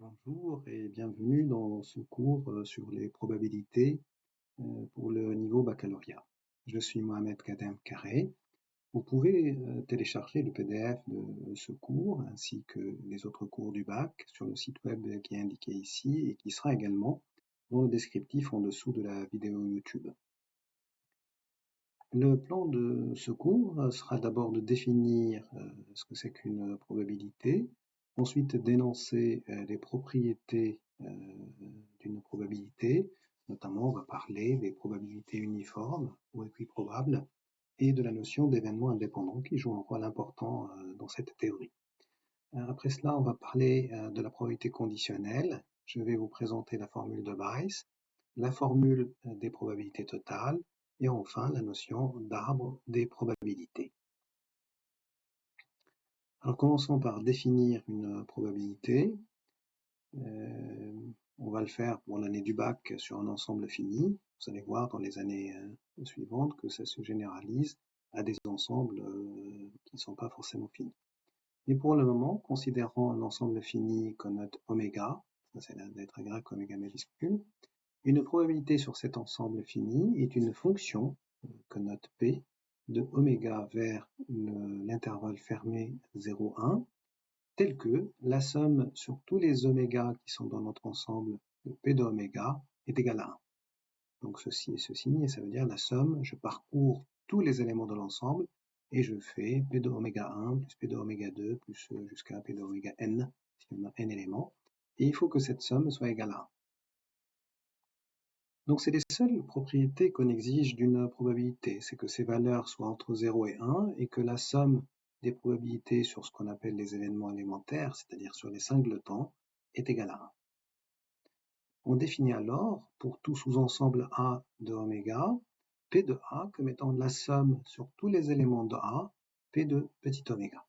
Bonjour et bienvenue dans ce cours sur les probabilités pour le niveau baccalauréat. Je suis Mohamed Kadem Carré. Vous pouvez télécharger le PDF de ce cours ainsi que les autres cours du bac sur le site web qui est indiqué ici et qui sera également dans le descriptif en dessous de la vidéo YouTube. Le plan de ce cours sera d'abord de définir ce que c'est qu'une probabilité, ensuite d'énoncer les propriétés d'une probabilité, notamment on va parler des probabilités uniformes ou équiprobables et de la notion d'événements indépendants qui joue un rôle important dans cette théorie. Après cela, on va parler de la probabilité conditionnelle. Je vais vous présenter la formule de Bayes, la formule des probabilités totales, et enfin la notion d'arbre des probabilités. Alors commençons par définir une probabilité. On va le faire pour l'année du bac sur un ensemble fini. Vous allez voir dans les années suivantes que ça se généralise à des ensembles qui ne sont pas forcément finis. Et pour le moment, considérons un ensemble fini qu'on note oméga, ça c'est la lettre grecque oméga majuscule. Une probabilité sur cet ensemble fini est une fonction que note P de oméga vers l'intervalle fermé 0, 1, telle que la somme sur tous les oméga qui sont dans notre ensemble de P de oméga est égale à 1. Donc ceci est ce signe, et ça veut dire la somme, je parcours tous les éléments de l'ensemble, et je fais P de oméga 1 plus P de oméga 2 plus jusqu'à P de oméga n, si on a n éléments, et il faut que cette somme soit égale à 1. Donc c'est les seules propriétés qu'on exige d'une probabilité, c'est que ces valeurs soient entre 0 et 1 et que la somme des probabilités sur ce qu'on appelle les événements élémentaires, c'est-à-dire sur les singletons, est égale à 1. On définit alors, pour tout sous-ensemble A de oméga, P de A comme étant la somme sur tous les éléments de A, P de petit oméga.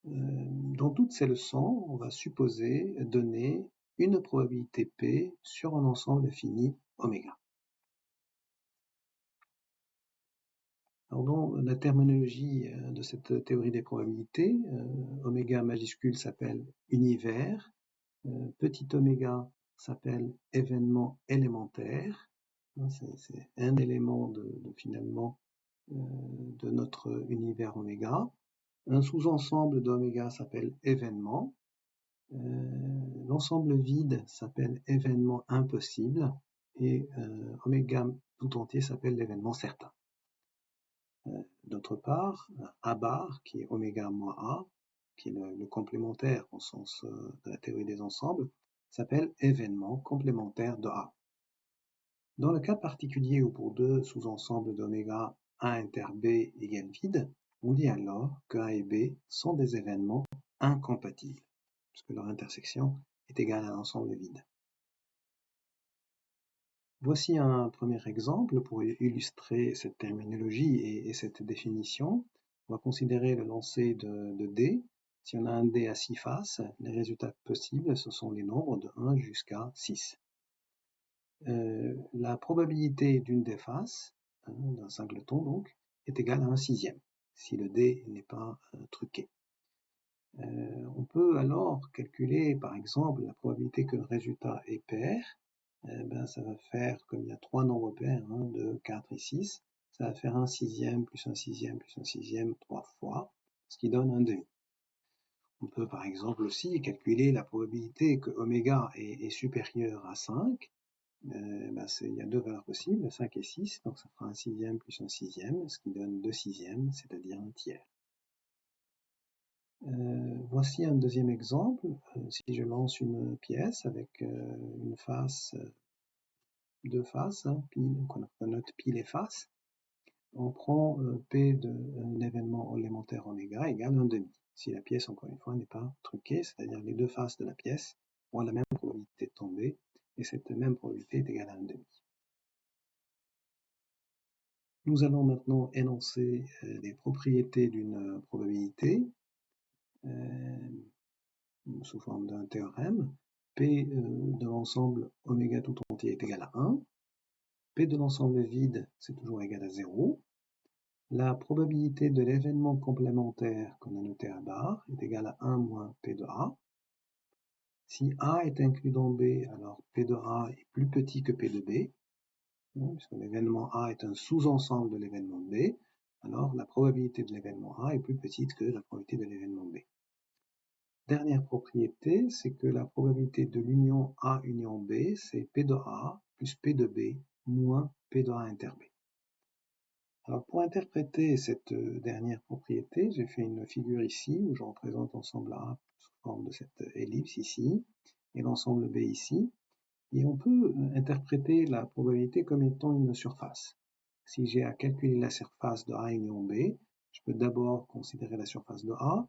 Dans toutes ces leçons, on va supposer donner une probabilité P sur un ensemble fini oméga. Alors dans la terminologie de cette théorie des probabilités, oméga majuscule s'appelle univers, petit oméga s'appelle événement élémentaire, c'est un élément finalement de notre univers oméga. Un sous-ensemble d'oméga s'appelle événement. L'ensemble vide s'appelle événement impossible et oméga tout entier s'appelle l'événement certain. D'autre part, A bar, qui est oméga moins A, qui est le complémentaire au sens de la théorie des ensembles, s'appelle événement complémentaire de A. Dans le cas particulier où pour deux sous-ensembles d'oméga A inter B égale vide, on dit alors que A et B sont des événements incompatibles, puisque leur intersection est égale à l'ensemble vide. Voici un premier exemple pour illustrer cette terminologie et cette définition. On va considérer le lancer de D. Si on a un D à 6 faces, les résultats possibles, ce sont les nombres de 1 jusqu'à 6. La probabilité d'une des faces, d'un singleton donc, est égale à 1/6, si le D n'est pas truqué. On peut alors calculer par exemple la probabilité que le résultat est pair. Ça va faire, comme il y a trois nombres pairs, 2, 4 et 6, ça va faire 1/6 plus 1/6 plus 1/6 trois fois, ce qui donne un demi. On peut par exemple aussi calculer la probabilité que oméga est supérieur à 5. Il y a deux valeurs possibles, 5 et 6, donc ça fera 1/6 plus 1/6, ce qui donne 2/6, c'est-à-dire un tiers. Voici un deuxième exemple. Si je lance une pièce avec une face, deux faces, pile, qu'on note pile et face, on prend P d'un événement élémentaire oméga égale 1/2. Si la pièce, encore une fois, n'est pas truquée, c'est-à-dire les deux faces de la pièce ont la même probabilité de tomber, et cette même probabilité est égale à 1/2. Nous allons maintenant énoncer les propriétés d'une probabilité sous forme d'un théorème. P de l'ensemble oméga tout entier est égal à 1. P de l'ensemble vide, c'est toujours égal à 0. La probabilité de l'événement complémentaire qu'on a noté à barre est égale à 1 moins P de A. Si A est inclus dans B, alors P de A est plus petit que P de B, puisque l'événement A est un sous-ensemble de l'événement B, alors la probabilité de l'événement A est plus petite que la probabilité de l'événement B. Dernière propriété, c'est que la probabilité de l'union A union B, c'est P de A plus P de B moins P de A inter B. Alors pour interpréter cette dernière propriété, j'ai fait une figure ici où je représente l'ensemble A sous forme de cette ellipse ici et l'ensemble B ici. Et on peut interpréter la probabilité comme étant une surface. Si j'ai à calculer la surface de A union B, je peux d'abord considérer la surface de A,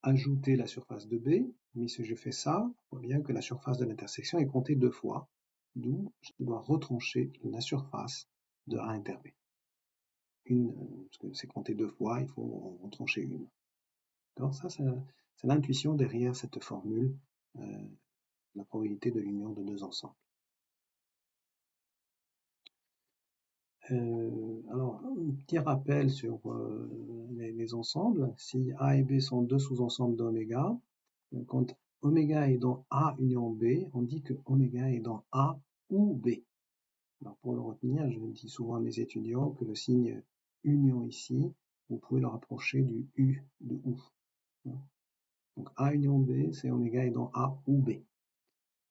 ajouter la surface de B, mais si je fais ça, on voit bien que la surface de l'intersection est comptée 2 fois, d'où je dois retrancher la surface de A inter B. Parce que c'est compté 2 fois, il faut en trancher une. Donc ça, c'est l'intuition derrière cette formule, la probabilité de l'union de deux ensembles. Alors, un petit rappel sur les ensembles. Si A et B sont deux sous-ensembles d'oméga, quand oméga est dans A union B, on dit que oméga est dans A ou B. Alors pour le retenir, je dis souvent à mes étudiants que le signe union ici, vous pouvez le rapprocher du U de OU. Donc A union B, c'est oméga est dans A ou B.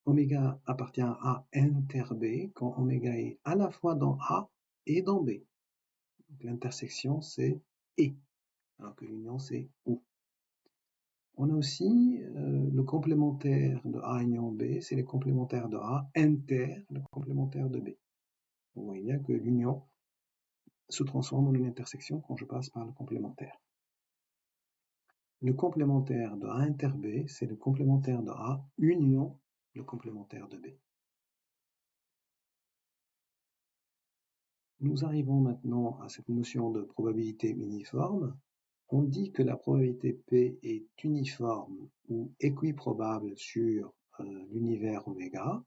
Oméga appartient à A inter B quand oméga est à la fois dans A et dans B. L'intersection, c'est et, alors que l'union, c'est ou. On a aussi le complémentaire de A union B, c'est le complémentaire de A inter le complémentaire de B. Vous voyez bien que l'union se transforme en une intersection quand je passe par le complémentaire. Le complémentaire de A inter B, c'est le complémentaire de A union le complémentaire de B. Nous arrivons maintenant à cette notion de probabilité uniforme. On dit que la probabilité P est uniforme ou équiprobable sur l'univers oméga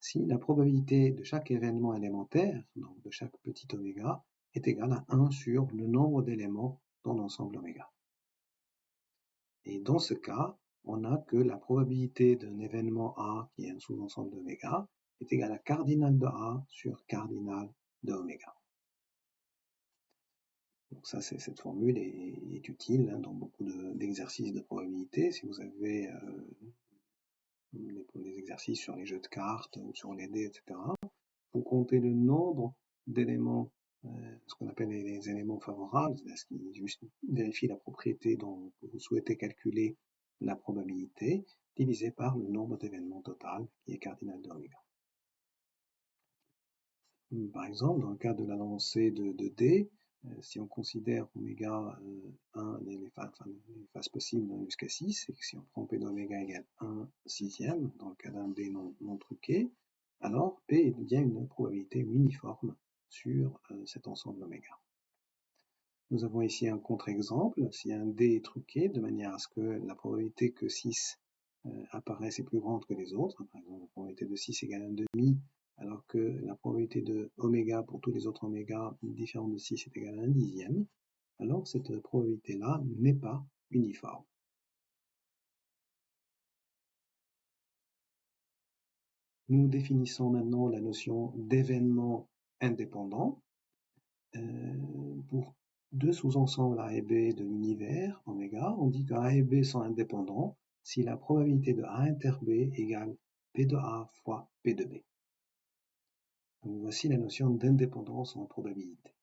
si la probabilité de chaque événement élémentaire, donc de chaque petit oméga, est égale à 1 sur le nombre d'éléments dans l'ensemble oméga. Et dans ce cas, on a que la probabilité d'un événement A, qui est un sous-ensemble d'oméga, est égale à cardinal de A sur cardinal de oméga. Donc ça, cette formule est utile dans beaucoup d'exercices de probabilité. Si vous avez des exercices sur les jeux de cartes ou sur les dés, etc., vous comptez le nombre d'éléments, ce qu'on appelle les éléments favorables, c'est-à-dire ce qui juste vérifie la propriété dont vous souhaitez calculer la probabilité, divisé par le nombre d'événements total, qui est cardinal de oméga. Par exemple, dans le cas de la lancée de dés, si on considère oméga 1 les phases possibles jusqu'à 6, et que si on prend P d'oméga égale 1 sixième, dans le cas d'un dé non truqué, alors P est bien une probabilité uniforme sur cet ensemble oméga. Nous avons ici un contre-exemple. Si un dé est truqué, de manière à ce que la probabilité que 6 apparaisse est plus grande que les autres, par exemple la probabilité de 6 égale 1,5, alors que la probabilité de oméga pour tous les autres oméga différents de 6 est égale à 1 dixième, alors cette probabilité-là n'est pas uniforme. Nous définissons maintenant la notion d'événement indépendant. Pour deux sous-ensembles A et B de l'univers, oméga, on dit que A et B sont indépendants si la probabilité de A inter B égale P de A fois P de B. Donc voici la notion d'indépendance en probabilité.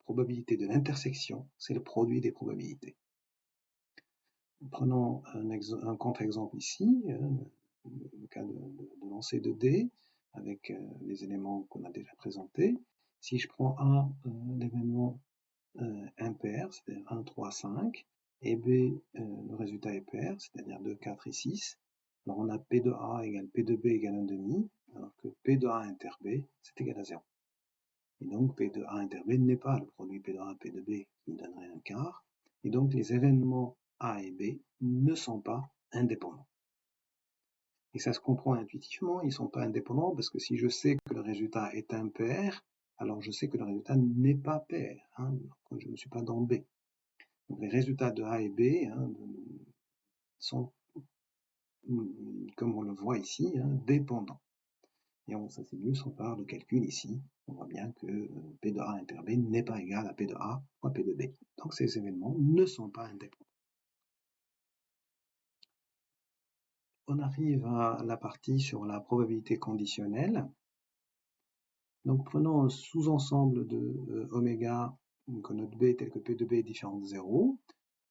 Probabilité de l'intersection, c'est le produit des probabilités. Prenons un contre-exemple ici, le cas de lancer de dés avec les éléments qu'on a déjà présentés. Si je prends A, l'événement impair, c'est-à-dire 1, 3, 5, et B, le résultat est pair, c'est-à-dire 2, 4 et 6, alors on a P de A égale P de B égale 1,5, alors que P de A inter B, c'est égal à 0. Et donc P de A inter B n'est pas le produit P de A P de B qui donnerait un quart, et donc les événements A et B ne sont pas indépendants. Et ça se comprend intuitivement, ils ne sont pas indépendants parce que si je sais que le résultat est impair, alors je sais que le résultat n'est pas pair, je ne suis pas dans B. Donc les résultats de A et B sont comme on le voit ici, dépendant. Et on s'assigne on part de calcul ici. On voit bien que P de A inter B n'est pas égal à P de A fois P de B. Donc ces événements ne sont pas indépendants. On arrive à la partie sur la probabilité conditionnelle. Donc prenons un sous-ensemble de oméga, connote B tel que P de B est différent de 0.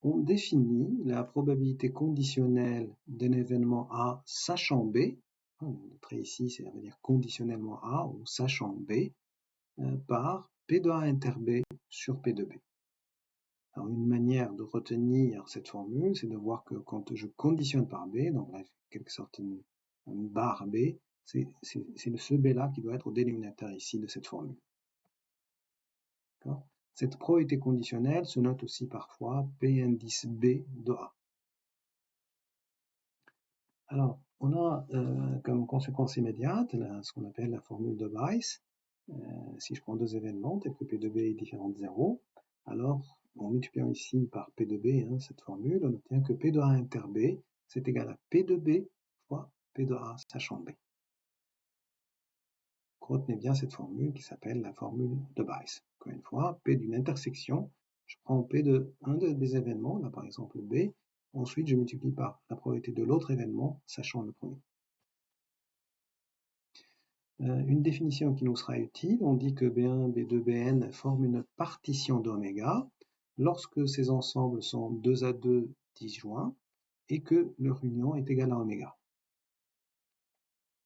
On définit la probabilité conditionnelle d'un événement A sachant B. Le trait ici, ça veut dire conditionnellement A ou sachant B par P de A inter B sur P de B. Alors, une manière de retenir cette formule, c'est de voir que quand je conditionne par B, donc là, en quelque sorte une barre B, c'est ce B-là qui doit être au dénominateur ici de cette formule. Cette probabilité conditionnelle se note aussi parfois P indice B de A. Alors, on a comme conséquence immédiate ce qu'on appelle la formule de Bayes. Si je prends deux événements, tels que P de B est différent de 0, alors en multipliant ici par P de B, cette formule, on obtient que P de A inter B, c'est égal à P de B fois P de A sachant B. Retenez bien cette formule qui s'appelle la formule de Bayes. Encore une fois, P d'une intersection, je prends P de un des événements, là par exemple B, ensuite je multiplie par la probabilité de l'autre événement, sachant le premier. Une définition qui nous sera utile, on dit que B1, B2, Bn forment une partition d'oméga lorsque ces ensembles sont 2 à 2 disjoints et que leur union est égale à oméga.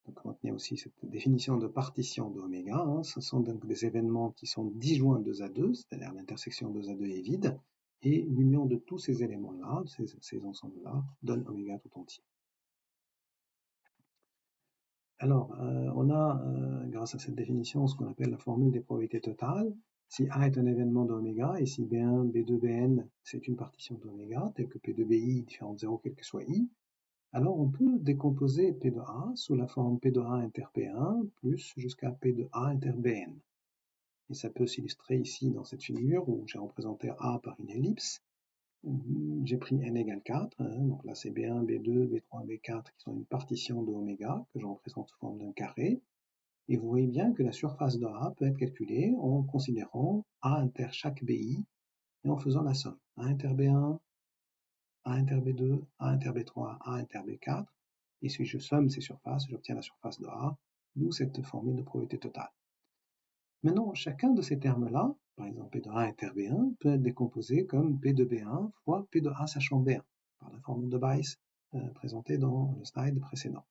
Donc retenez aussi cette définition de partition d'oméga. Ce sont donc des événements qui sont disjoints 2 à 2, c'est-à-dire l'intersection 2 à 2 est vide, et l'union de tous ces éléments-là, ces ensembles-là, donne oméga tout entier. Alors, on a, grâce à cette définition, ce qu'on appelle la formule des probabilités totales. Si A est un événement d'oméga, et si B1, B2, Bn, c'est une partition d'oméga, telle que P de BI différent de 0, quel que soit I, alors on peut décomposer P de A sous la forme P de A inter P1 plus jusqu'à P de A inter Bn. Et ça peut s'illustrer ici dans cette figure où j'ai représenté A par une ellipse. J'ai pris n égale 4, donc là c'est B1, B2, B3, B4 qui sont une partition de oméga que je représente sous forme d'un carré. Et vous voyez bien que la surface de A peut être calculée en considérant A inter chaque BI et en faisant la somme. A inter B1, A inter B2, A inter B3, A inter B4. Et si je somme ces surfaces, j'obtiens la surface de A, d'où cette formule de probabilité totale. Maintenant, chacun de ces termes-là, par exemple P de A inter B1, peut être décomposé comme P de B1 fois P de A sachant B1, par la formule de Bayes présentée dans le slide précédent.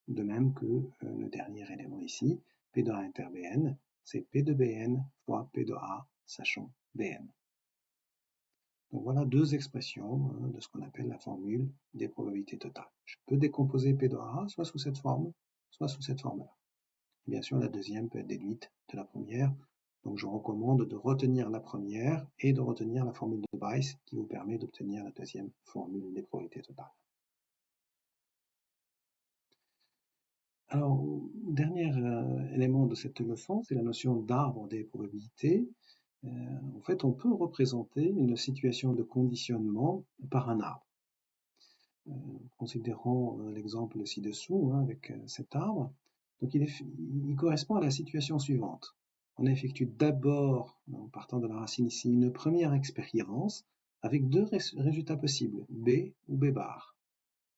De même que le dernier élément ici, P de A inter Bn, c'est P de Bn fois P de A sachant Bn. Donc voilà deux expressions de ce qu'on appelle la formule des probabilités totales. Je peux décomposer P de A soit sous cette forme, soit sous cette forme-là. Bien sûr, la deuxième peut être déduite de la première, donc je recommande de retenir la première et de retenir la formule de Bayes qui vous permet d'obtenir la deuxième formule des probabilités totales. Alors, dernier élément de cette leçon, c'est la notion d'arbre des probabilités. En fait, on peut représenter une situation de conditionnement par un arbre. Considérons l'exemple ci-dessous avec cet arbre. Donc, il correspond à la situation suivante. On effectue d'abord, en partant de la racine ici, une première expérience avec deux résultats possibles, B ou B bar.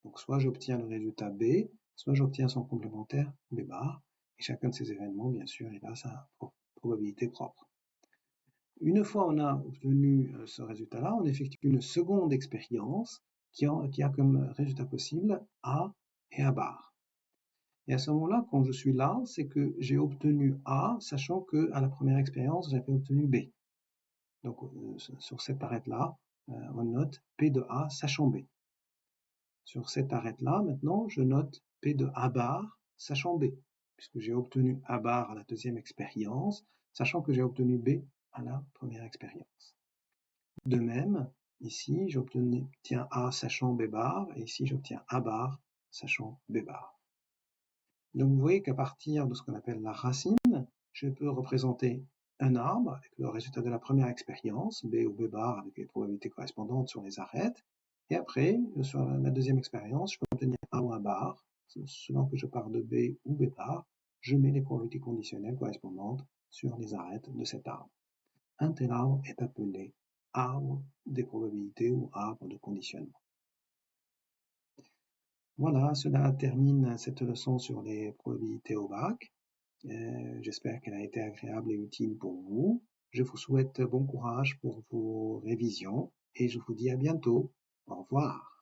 Donc, soit j'obtiens le résultat B, soit j'obtiens son complémentaire B bar, et chacun de ces événements, bien sûr, il a sa probabilité propre. Une fois on a obtenu ce résultat-là, on effectue une seconde expérience qui a comme résultat possible A et A bar. Et à ce moment-là, quand je suis là, c'est que j'ai obtenu A, sachant que à la première expérience, j'avais obtenu B. Donc sur cette arête-là, on note P de A sachant B. Sur cette arête-là, maintenant, je note P de A bar sachant B, puisque j'ai obtenu A bar à la deuxième expérience, sachant que j'ai obtenu B à la première expérience. De même, ici, j'obtiens A sachant B bar, et ici, j'obtiens A bar sachant B bar. Donc vous voyez qu'à partir de ce qu'on appelle la racine, je peux représenter un arbre avec le résultat de la première expérience, B ou B bar avec les probabilités correspondantes sur les arêtes, Et après, sur la deuxième expérience, je peux obtenir A ou un bar. Selon que je pars de B ou B bar, je mets les probabilités conditionnelles correspondantes sur les arêtes de cet arbre. Un tel arbre est appelé arbre des probabilités ou arbre de conditionnement. Voilà, cela termine cette leçon sur les probabilités au bac. J'espère qu'elle a été agréable et utile pour vous. Je vous souhaite bon courage pour vos révisions et je vous dis à bientôt. Au revoir.